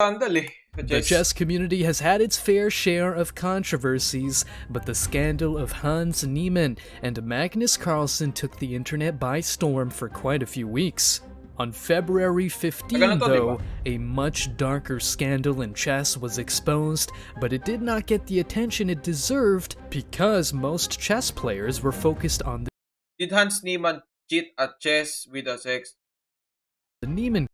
Scandal sa The chess. chess community has had its fair share of controversies, but the scandal of Hans Niemann and Magnus Carlsen took the internet by storm for quite a few weeks. On February 15, though, a much darker scandal in chess was exposed, but it did not get the attention it deserved because most chess players were focused on Did Hans Niemann cheat at chess with a sex? the Niemann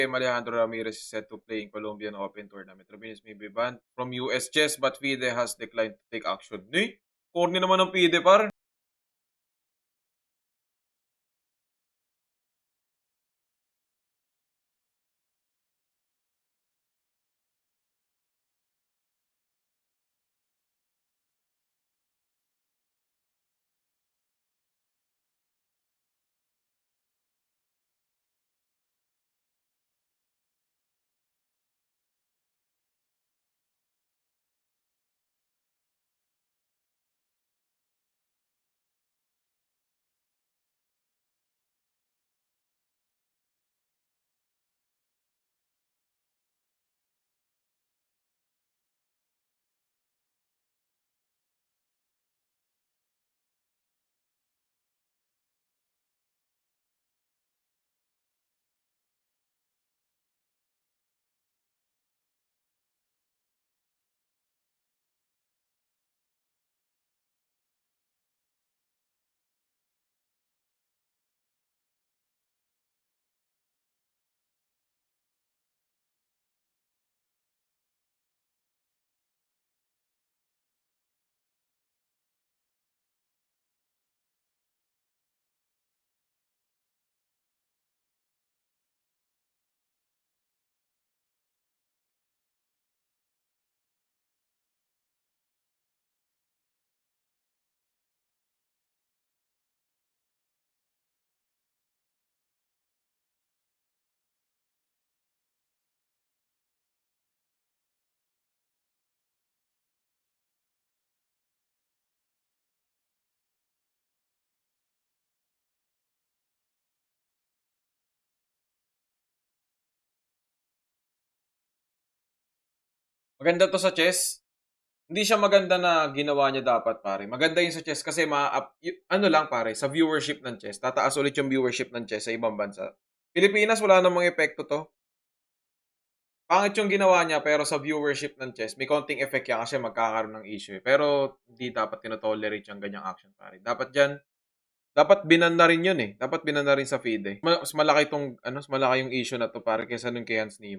Alejandro Ramirez is set to play in Colombian Open Tournament. Ramirez may be banned from US chess but FIDE has declined to take action. Corny naman ng FIDE par. Maganda to sa chess. Hindi siya maganda na ginawa niya dapat pare. Maganda yun sa chess kasi ano lang pare, sa viewership ng chess. Tataas ulit yung viewership ng chess sa ibang bansa. Pilipinas wala namang epekto to. Pangit yung ginawa niya pero sa viewership ng chess, may konting effect yan kasi magkakaroon ng issue. Pero hindi dapat tinotolerate yung ganyang action pare. Dapat binan na rin yun eh. Dapat binan na rin sa FIDE. Mas malaki mas malaki yung issue na to pare kaysa nung kay Hans Niemann.